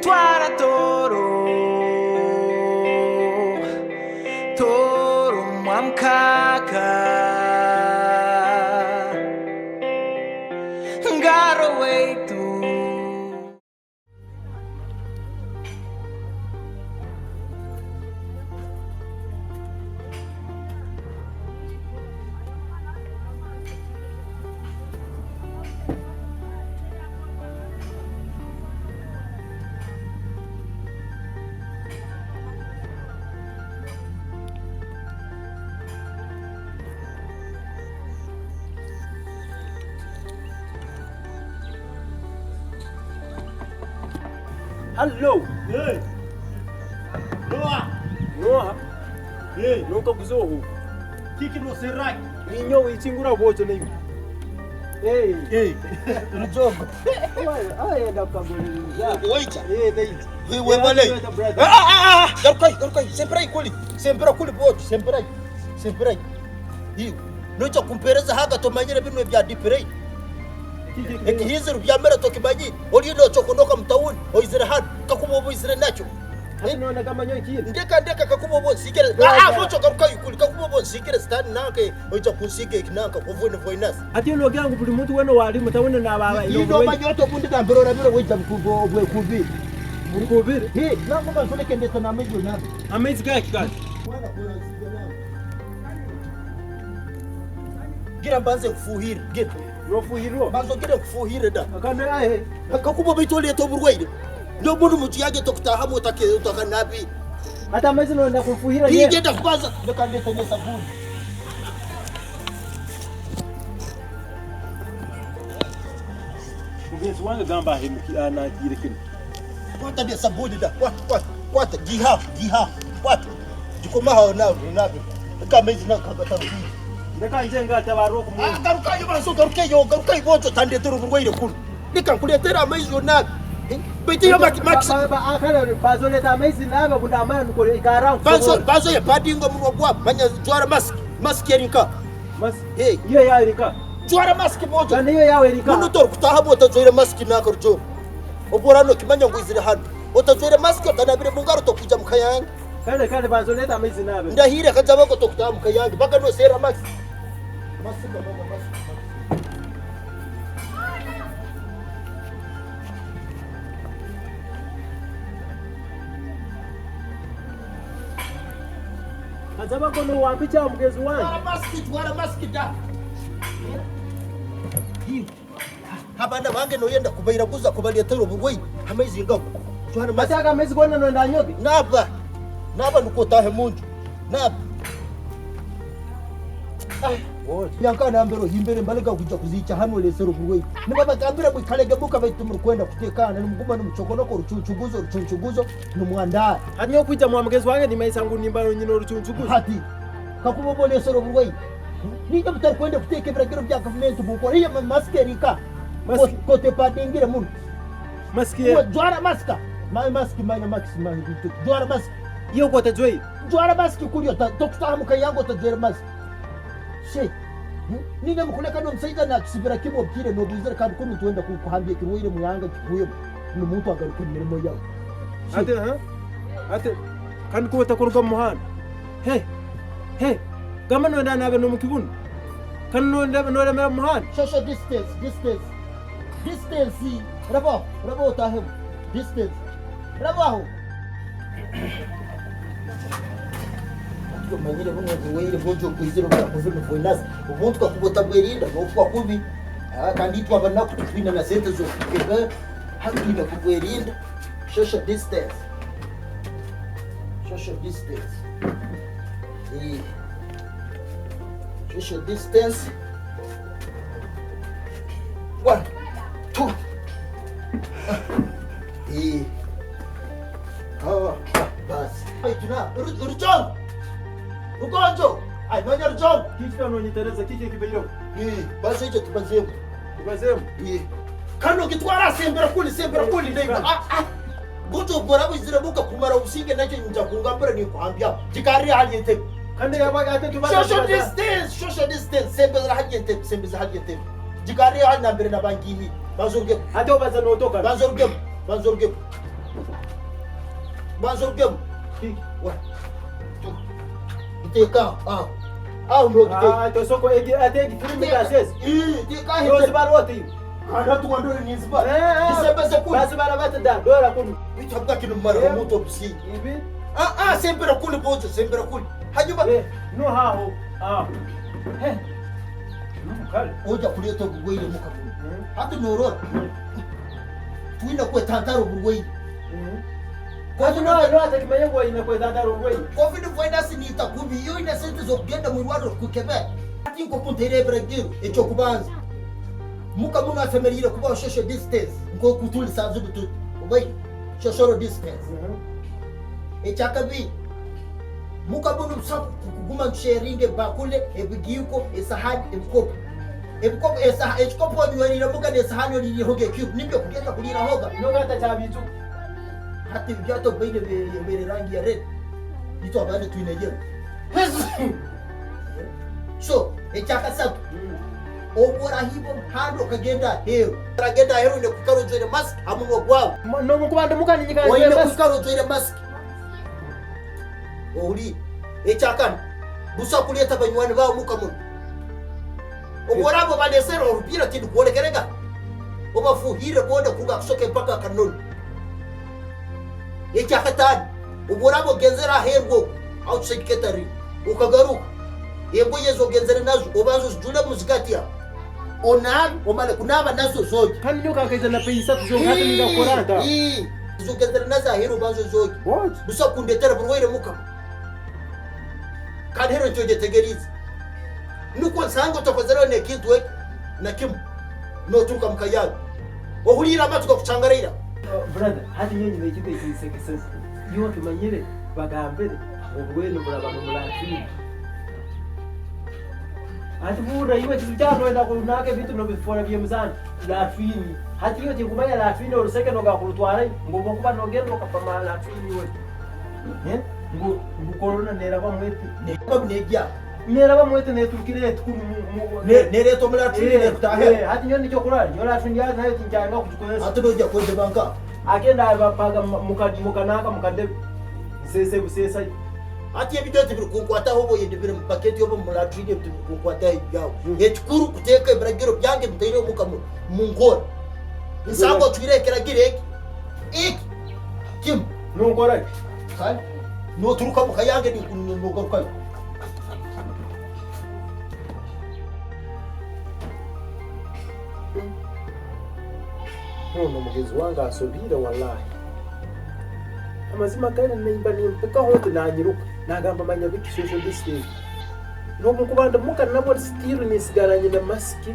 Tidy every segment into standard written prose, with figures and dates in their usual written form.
Twara toro toro mwamkaka ngaro wetu. Hello. Hey. Noah. Noah. Hey. Nunca kuzohu. Kiki no serai. Ninyo ichingura bocho nimi. Hey. Hey. Rujogo. Ay da kabulija. Waita. Dai. Wewe bale. Garkai. Sempre kuli bocho, sempre. Hiyo. Nocha kumpereza haga tomanyire bino bya dipirei. Ekihizira byamera tokibanyi oliyo chokondoka mtauni oizira hadu kakubobo izira nacho Nona kama nyo kiri ndeka kakubobo sikira vocho garuka yukuli kakubobo sikira stand nake oija kusige kinanka kuvune voinas ati no gangu buli muntu weno wali mutawune na baba ino banyoto bundi kambero rabiro weja mkubo obwe kubi mukubiri nango bazoleke ndeta na mejo nabe amezi kaki mwana kuna sigana gira mbanze kufuhira gira rofuhiro banzo gira kufuhira da akande ahe kakubo bitole to burwaire ndio mundu mutiyage to kutaha mutake utakanabi hata amezi no ndakufuhira ye ngenda kubaza ndekandeta ne sabuni ngezi wanga gamba himki ana jirekin kwata de sabuni da kwata jiha kwata jikoma hao na kamezi na kabata ndeka njenga tabaro ku garukayo baso garukayo boto tande turu burwaire kulu nikankuletera amezi na bitiyo max akana bazoleta amezi naba budamana nuko ikarang bazo ya padingo munobwa manya jwara mask yerinka mas hey iyo ya erika jwara mask boto kandi iyo ya erika muno to kutaha boto jwara mask nakarjo oborano kimanya ngwizira hano otajwara mask otanabire mungaro to kuja mukayanga kandi bazoleta amezi naba ndahire kajaba ko to kutaha mukayanga baka no sera mask Azaba kono wapicha mgezi wangu. Wala maski da. Habana wange no yenda kubaira kuza kubalia tero bugoi. Amezi ngako. Jwana maski. Mataka amezi kona no ndanyobi. Naba nuko tahe munju. Naba. Yankana ambero himbere mbalika kuja kuzicha hano lesero bugoi. Nibaba kambira mwikalege buka baitumuru kwenda kutekana nimuguma numuchokonoko ruchunchuguzo numwanda. Hati yo kuita mwamgezi wange ni maisangu nimbano nyino ruchunchuguzo. Hati. Kakubobo lesero bugoi. Nija mutari kwenda kuteke biragiro bya government bukora iya maskerika. Kote padingira mun. Maski. Jwara maska. Maski mana maximum. Jwara maski. Iyo kote joi. Jwara maski kulio tokutaha mukayango ta jwara maski. She. Nija mukuleka no msaida na kisibira kibo bkire no buzira kandi kumi tuenda kuhambia kiruire muyanga kikuyo no muntu agaruka mirimo yawe. Ate kandi kuwata kuruga muhana. Hey. Kama no ndana abe no mukibunu. Kan no ndaba muhana. Social distance. Rabo tahem. Distance. Rabo. Manyire bunwe weire bojo kwiziro kwa kuvuna voinas. Ubuntu kwa kubota bwerinda no kwa kubi. Kandi twa bana kutwina na sente zo kebe. Hakika kubwerinda. Social distance. Social distance. One, two. Bas. Ay, tuna. Urujong. Ugonjo. Ay, manya urujong. Kichika no nyitereza kike kibeyo. Bas ije tubazemu. Kano kitwara sembera kuli ndego. Buto bora buzira buka kumara usinge nacyo njya kungambira ni kwambya. Jikari hanyete. Kandi yabaga ate tubaza. Social distance. Sembeza hanyete. Jikari hanyambira na bangihi. Bazurge. Ate obaza no toka. Bazurge. banza urugemu wa iteka ndo giteka to soko ategi filimi gasese iteka yozi baroti kana tuwandore nizba isebeze kuli basi barabata da dora kunu bitabwa kinu mara muto bisi ibi sempera kuli bozo sempera kuli hanyuma no haho he kale oja kuleta bugwire mukabu hatu norora tuina kwa tantaro bugwire kwa no atakimenya ngo ina kwa tantaro bugwire covid finance ni takumi iyo ina sente zo kugenda mu rwaro kukebe ati ngo puntere bragiro echo kubanza mukabu nasemerire kuba social distance ngo kutuli sanzu bitu ubai social distance echakabi mukabu nubsaku kuguma nsharinge bakule ebigiko esahani ebikopo ekikopo nywerire muga nesahani oli hoge cube nibyo kugenda kulira hoga no gata chabitu hati byato baine bere rangi ya red ito abane tuinejera so echakasatu obora hibo hando kagenda hero ne kukarojere mask amuno gwawo no mukubanda mukani nyika oine kukarojere mask oli echakana busa kuleta banywani bawo mukamuno oborabo balesera orupira tindi kuolekerega obafuhire bonde kuga kusoke mpaka kanoni echakatani oborabo genzera hergo outside catering ukagaruka yego yezo genzera nazo obazo zjule muzikati ya onan omale kunaba nazo zote kandi nyoka kaita na pesa tuzo hata ninga koranta zo genzera nazo hero bazo zote what busa kundetera burwaire mukamuno kandi hero njoje tegeriza nuko nsango tokozera ne kintu na kimu no tuka mkayaga ohulira amatuka kuchangarira brother hadi nyenye bekite ikisekesese yo tumanyire bagambere obwene buraba no mulafini hadi bura iwe tujano enda kunake vitu no bifora bye muzana lafini hadi yo tikumanya lafini oruseke no gakulutwara ngobo kuba no gendo kapama lafini we ngo corona nera bamwete ne babnegia nera bamwete ne turkire tukuru nere to mulafini ne tahe hadi nyoni cyo kurara yo lafini ya nayo tinjanga kujukoza atudoja kwende banka agenda bapaga mukanaka mukade sese busesa ati ebidoti birukunkwata hobo yendibire mupaketi yobo mulatwide birukunkwata yawo yechukuru kuteka ibragiro byange mutaire mukamu mungora nsango twirekera gireki kim nongora kan no turuka mukayange ni kunogaruka no mugezi wanga asobira wallahi amazima kandi nimba nimpeka hote nanyiruka nagamba manya biki social distance no mukubanda muka nabo still nisigaranye na maski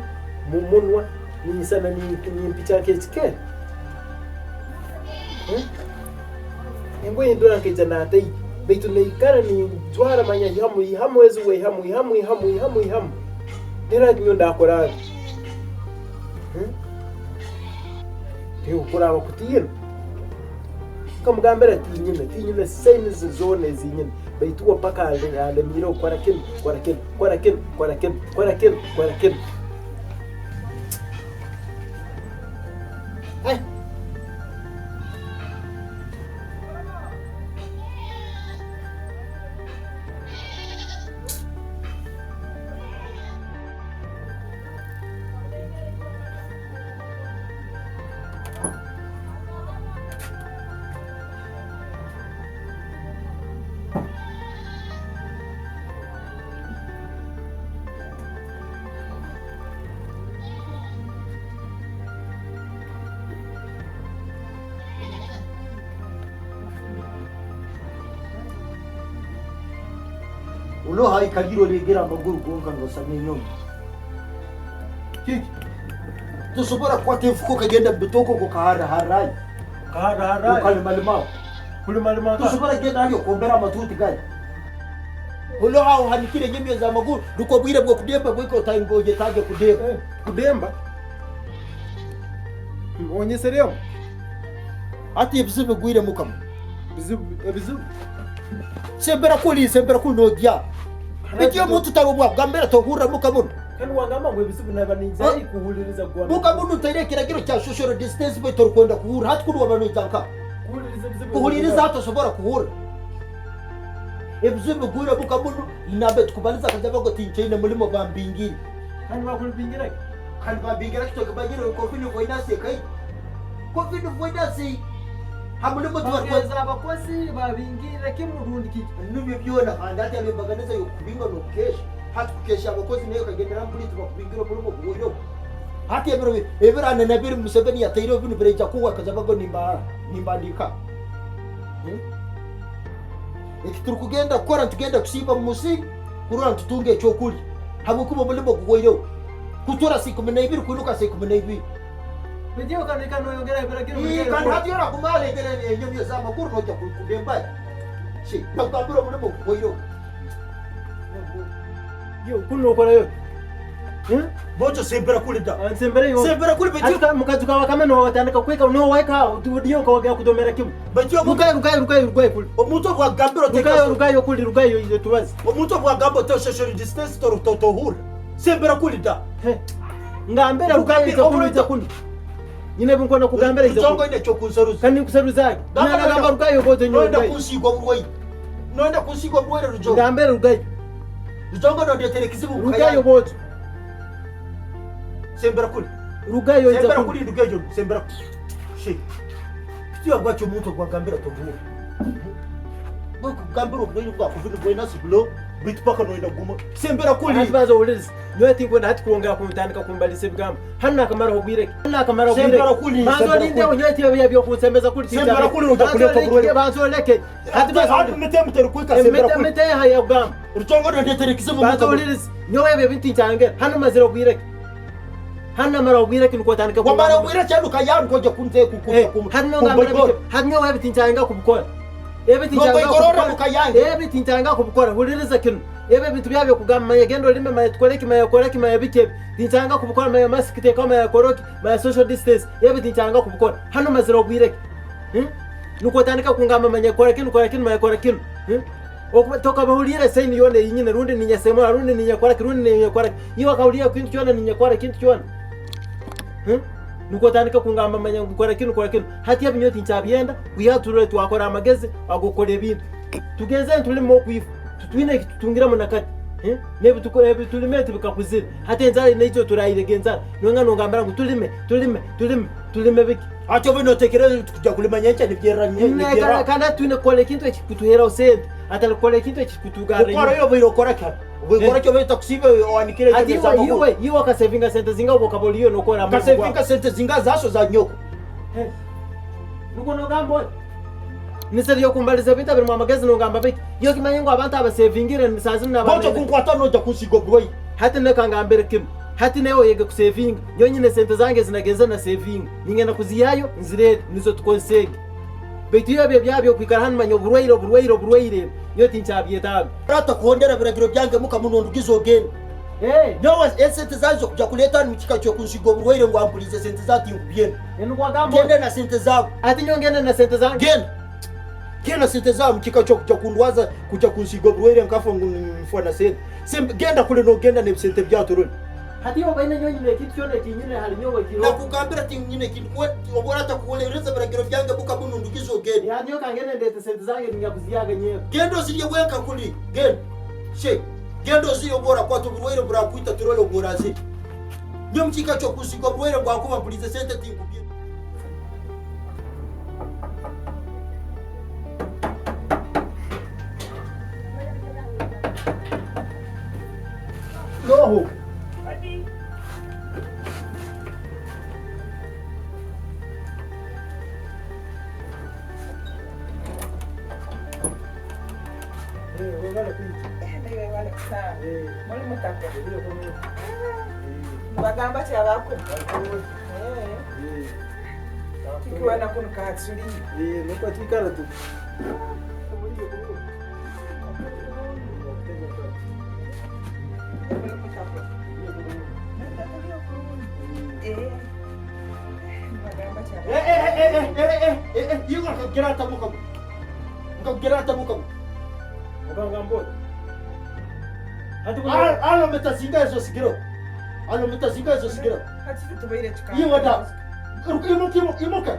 mu munwa nisana ni picha keke Embo indora nkejana atai beitu neikara ni twara manya hamu ezu we hamu nira nyonda akora Teo kura bakutiyena kamugambira tinyine same zone zinyine beitu paka ale miro kwara kin ulo hai kagiro legera maguru gonga ngo samenyo kiki tusubora kwa tefuko kagenda bitoko ko harai kulimalima tusubora genda hiyo kombera matuti gani ulo hao hanikire nyemye za maguru duko bwire bwo kudemba bwiko taingoje tage kudemba onye sereo ati bizibe gwire mukam bizibu sembera kuli no dia bigiye mutu tarobwa gambera to hurra mukamuno kandi wangamba ngo bisibu nabanizari kuhuliriza kwa mukamuno taire kiragiro cya social distance betor kwenda kuhura hatu kudu wabano itanka kuhuliriza hatoshobora kuhura ebizibu gure bukabuno inabe tukubaliza kajaba ngo tinchaine mulimo bambingiri kandi bakulibingira kandi bambingira kitoke bagire ko fini voidance kai ko fini voidance hamulimo tuweza abakozi babingira kimurundi kiki nubyo byona kandi ati abibaganiza yo kubinga no kesha hati kukesha abakozi nayo kagendera muri tubakubingira mulimo buyo hati ebirane nabiri Museveni yatairo bino bireja kuwa kajaba ngo nimbandika iki turi kugenda gukora tugenda kusiba mu musiki kurura tutunge cyo kuri habo kuba mulimo kugoyo kutora siku menayibiri kunuka siku menayibiri Medio kan yongera biragira muri kan hati yora kumale gere nyomyo za makuru no cyo kudemba shi nakambura mulimo kugoyo yo kuno kora yo bocho sembera kulida sembera kuli bejo mukazuka wakameno watandika kweka no waika udiyo ko wagya kudomera kimu bejo rukai kuli omuntu bwa gambiro teka rukai yo ile tuwazi omuntu bwa gambo to social distance to hura sembera kulida ngambera rukai zo kulida kuni nyine bunkona kugambera izo zongo ine cyo kunsaruza kandi kusaruza nana ngamba rukai yo bozo nyo nonda kusigwa burwayi nonda kusigwa burwayi rujo ngambera rukai zongo ndo telekizibu rukai yo bozo sembera kuli rugayo iza sembera kuli rugayo sembera shi kitu gwacho muntu kwa gambira to buru boko gambira ubwo kwa kuvuna bwo nasi blo bitpaka no ina guma sembera kuli bazo ulizi nyoti ngo hati kuongea kumtandika kumbalise bigamba hana kamara hobire sembera kuli bazo linde nyoti yabyo kusembeza kuli sembera kuli uja kule to buru bazo leke hati bazo mete kuika sembera kuli mete haya bigamba rutongo ndo telekizibu bazo ulizi nyowe binti change hana mazira hobire hana mara ubwira kintu kwatandika kwa mara ubwira cyane ukayanu koje kunze kukuza hano ngambara hano wewe tinchanga kubukora ebe tinchanga kubukora huliriza kintu ebe bintu byabyo kugamba yagendo lime mayatkoleki mayakoreki mayabike tinchanga kubukora maya mask te kama yakoroki maya social distance ebe tinchanga kubukora hano mazira ubwira nuko tandika kungamba manyakora kintu kwa kintu mayakora kintu toka bahulira saini yone yinyine rundi ninyasema rundi ninyakora rundi ninyakora yiwa kaulia kintu cyona ninyakora kintu cyona nuko tandika kungamba manya gukora kintu hati yabinyoti ncabyenda wihaturure twakora amagezi agukora ibintu tugeze tulimo kwifu tutwine tutungira munakati nebi tukore tulimete bikakuzira hati nzari n'icyo turayiregenza nonga ngambara ngo tulime biki acho bino tekereza kujya kulimanya cyane byeranye kana twine kole kintu ekikutuhera usente atali kole kintu ekikutugara ukora yo birokora cyane ubikora cyo bita kusibe wanikire cyane zabaho yiwe ka saving center zinga uko kaboliyo nokora ka saving center zinga zaso za nyoko nuko nogambo niseri yo kumbaliza bita biri mu magazine ngamba biki yo kimanye ngo abantu abasavingire nisazini n'abantu bocho kunkwata no jya kusigo bwoyi hati nekangambere kim hati nayo yega ku saving yonyine sente zange zinageza na saving ningena kuziyayo nzire nizo tukonsege betu yabyo byabyo kwikara hano manyo burwaire yo tinchabyetaga rata kuondera biragiro byange muka munondu gizogenda no sente zazo kujya kuleta mu kika cyo kunsigo burwaire ngo ampulize sente zati ngubiyene kwa gambo genda na sente zabo ati nyongenda na sente zange genda sente zabo mu kika cyo kundwaza kujya kunsigo burwaire ngafo ngufona sente genda kule no genda ne sente byaturone hati yo baina nyonyine kitu cyone kinyine hali nyowe kiro nakugambira ati nyine kintu obora takuolereza biragiro byange buka bunundu gizogenda ya nyoka ngene ndete sente zange ningakuziyaga nyewe gendo ziriye wenka kuli genda she gendo ziriye bora kwa tuburwaire bura kwita turole ngorazi nyo mkika cyo kusigo burwaire bwa kuba pulize sente tingubye no bagamba kyabako tukiwana kuno katsuli nuko tikala tu Yunga kagirata mukamu ngagirata mukamu ukangambo alo metazinga ezo sigiro hati tubaire tukaba yiwa da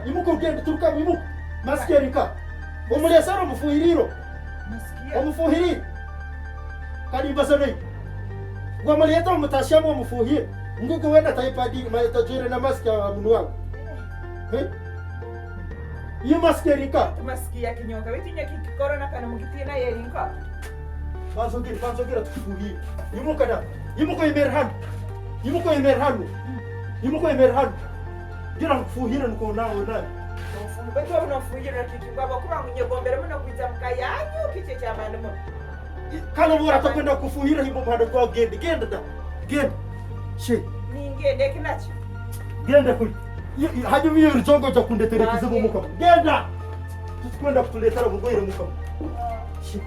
imuka ugenda turuka imuka Maski erika. Umulesara mufuhiriro. Nasikia. Umufuhiriro. Kadi basane. Gwamalieta mutashamu mufuhiri. Nguko wenda taipadi matajiri na maski ya mnuwangu. Iyo maski erika. Tumasikia kinyoka. Witinya kikorona kana mukitina yerinka. Fansogira tufuhiri. Yimuko imerhanu. Yimuko imerhanu. Gira kufuhira nuko nawe nawe. Ufumu betu unafuhira kikingwa bakura munyegombere muno kwiza mkayanyu kiche cha manemo. Kana bora takwenda kufuhira himbo bado kwa genda da. Genda. She. Ningende kinachi. Genda kuli. Hadi mimi rutongo cha kundetere kizibu muka. Genda. Tukwenda kutuletera bugoire muka. She.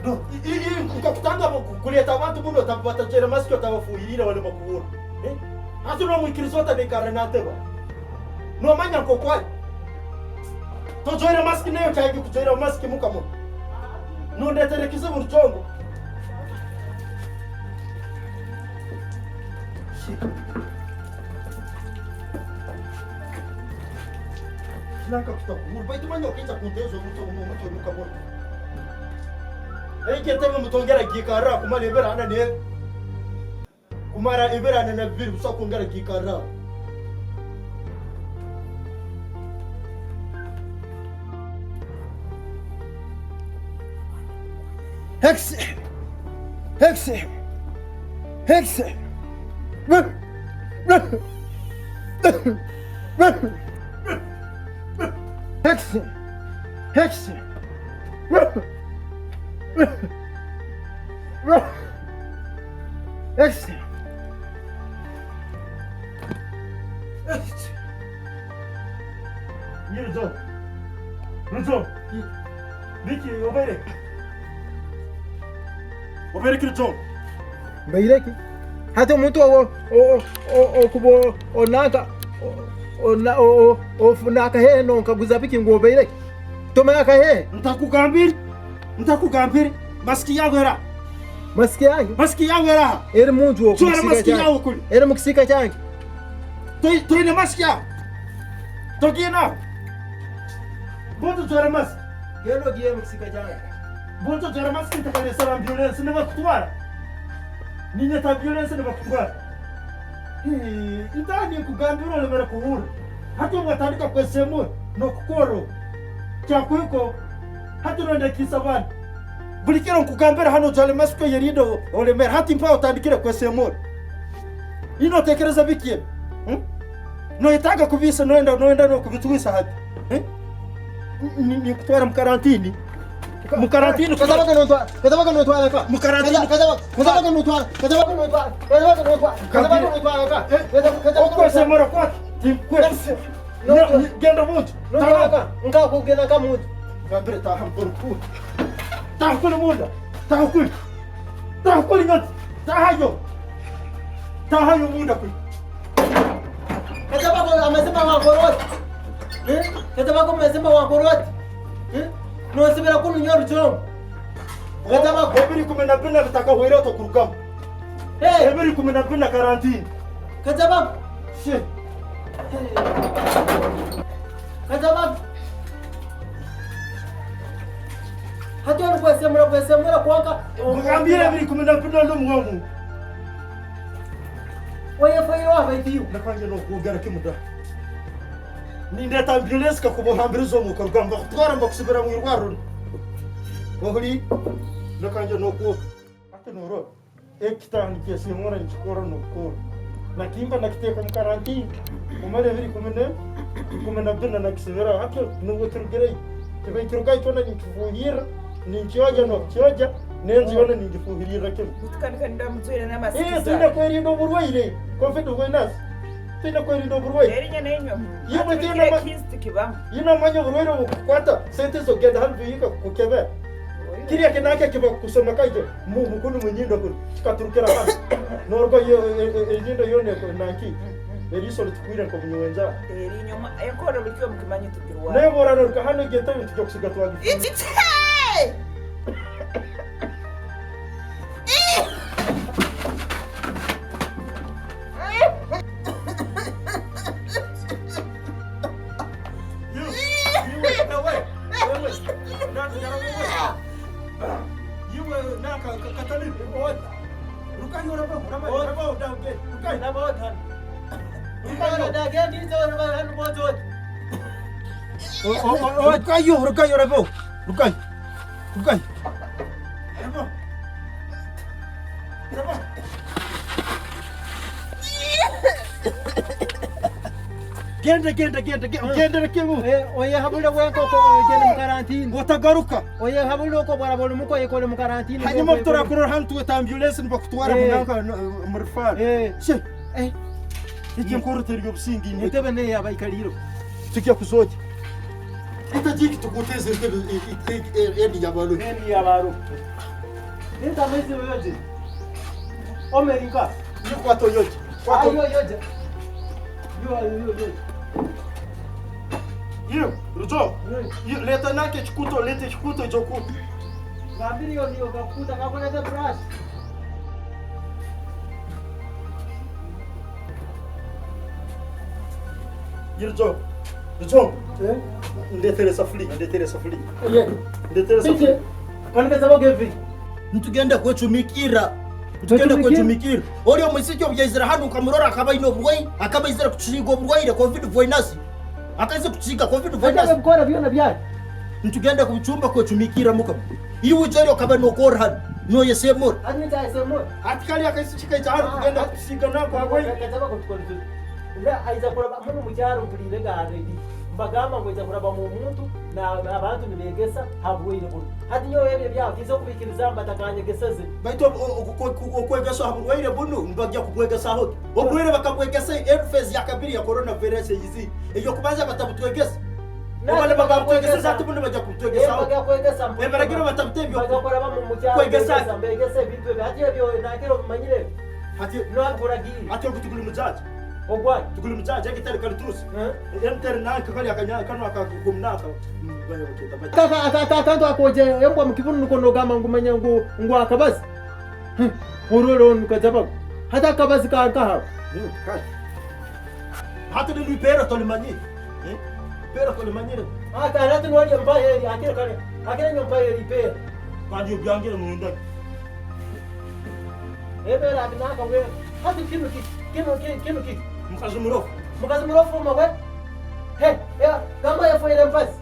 No, ukakutanga kuleta abantu muno tabatachere masikio tabafuhirira wale makuhura. Hatu no mwikirizo de karenate ba. No manya kokwai. To joira maski nayo chaiki kujoira maski muka muno. No ndetere kizibu rutongo. Naka kutakuhura. Baitu manya ukicha kuntezo muto muka muno. Eke teme mutongera gikara kumara ibera ne kumara ibera na bibiri busa kongera gikara Hex Hex Hex Hex Hex Hex Rujo Biki obere kirjo Baireki. Hata mtu kubo onaka ofunaka he no kaguza biki ngo baireki. Toma ka he. Ntakugambiri maski yangu era. Maski yangu era. Ere muntu wo Chora maski yangu kuli. Ere mukisika change. Toine maski yangu. Togina. Boto chora maski. Gelo gie mukisika change. Boto chora maski takale sala violence ne bakutwara. Ninye ta violence ne bakutwara. Itani kugambira ole mera kuhura. Hata watandika kwa semo no kukoro. Chakuiko hatu nenda kisabani. Bulikira nkugambira hano jale masko yerindo ole mer hati mpa utandikira kwa semo. Ino tekereza bikie. No itaka kubisa noenda no kubituisa hati. Ni kutwara mkarantini. Mukarantini Kadaba no twala ka. mukarantini Kadaba no twala ka. Okwa semora kwa timkwese. Genda mutu. No twala nga kugena ka mutu. Gambira tahamburku. Tahukuli munda. Tahukuli ngati. Tahayo munda kuli. Kadaba ko amesema wakoroti. Kadaba ko amesema wakoroti. No sibira kunu nyoru chongo. Kadaba ko ebiri kumena bina bitaka hoira to kurukam. Ebiri kumena bina karantini. Kadaba. She. Kadaba. Hata kwa semura kwanga. Ngambira ebiri kumena bina lo mwangu. Oye foi wa baitiu. Nakanje no kugara kimuda. Ninde ambulance ka kubo hambirizo mu karugamba kutwara mbakusubira mu irwaro. Ohuri nakanje no ku hata no ro. Ekitani kesi mora nchikora no ko. Nakimba nakiteka mu karantini. Umare ebiri kumena bina nakisubira hata no turgerei. Tebe kirugai tona nchifuhira ninchioja no chioja nenzi yona ningifuhirira kim. Mutukani nda muzwira na masikiza. Tuna kweri ndo burwaire. Konfeto wenas. Tuna kweri ndo burwaire. Erinya nenyo. Yebo tena kisti kibam. Ina manyo burwaire bukwata sente zo genda halbu yika kukebe. Kiriya kenake kiba kusoma kaje mukunu munyindo kun katurukira hano. Norgo yo nyindo yone ko nanki. Eriso litukwira ko bunyenza. Erinyo ekora bikiwa mukimanyi tukirwa. Nebora norka hano geta tujokusiga twagi. It's Rukai urabo, urabo dauke. Rukai. Na ba kan. Rukai da ga ni zo na ba han bo zo. Rukai urabo. Rukai. Rukai. Urabo. Urabo. Genda kemu. Oye habula wenko ko gena mu karantini. Watagaruka. Oye habula ko bara bolu mu ko yekole mu karantini. Hanyuma mtora kuror hantu ta ambulance bakutwara munaka murfar. She. Iki nkuru teriyo busingi ni. Ntebe ne yaba ikaliro. Tukia kuzoje. Itajiki tukuteze ntebe endi yabalu. Endi yabalu. Nita mezi yoje. Amerika. Ni kwa Toyota. Kwa yoje. Yo. Iyo, Rujo. Leta nake chikuto, lete chikuto joku. Ngambiri yo niyo kakuta kakoleta brush. Rujo. Ndetere safuli. Ye. Ndetere safuli. Sije. Kanike sabo gevi. Ntugenda kwechumikira. Olio mwisiki obyezera hanu kamurora akaba ino burwayi, akaba izera kuchiga oburwayi COVID voinasi. Akaze kuchiga COVID voinasi. Ndio bikora byona byari. Ntugenda kuchumba kwechumikira mukaba. Iwe jeri akaba no korhan. No yesemor. Ani ta yesemor. Atikali akaisichika itaharu kugenda kuchiga nako abwe. Kataba kutukolizo. Nda aiza kuraba muno mucyaro kulire garedi. Mbagamba ngo iza kuraba mu muntu na abantu nibegesa habwire buri. Hadi nyo yebye byakizo kubikiriza mbatakanye geseze. Baito okwegesa habwire bunu mbagya kubwegesa aho. Obwire bakabwegesa phase ya kabiri ya coronavirus yizi. Eyo kubanza batabutwegesa. Nabale bakabwegesa zatu bunu bajya kutwegesa aho. Bagakwegesa mbo. Baragira batabutebyo. Bagakoraba mu mucyaro. Kwegesa mbegesa ibintu hadi yebyo nakero manyire. Hati no akuragiri. Hati okutugula mujaji. Ogwa Tuguli mjaji kitari kaliturusi. Enter na kakali akanya kanu akagumnaka. Kanto akoje yembwa mukibunu nuko nogama ngumanya ngo akabazi. Ororo nukajaba. Hata akabazi kanka. Hata ni pera tolimanyi. Pera tolimanyi. Hata hata ni wali mbaye akira kale. Akira nyombaye ripera. Kandi ubyangira mu ndani. Ebera binaka we. Hata kino Mukazi murofu mawe. He, ya kama yafoire mpasi.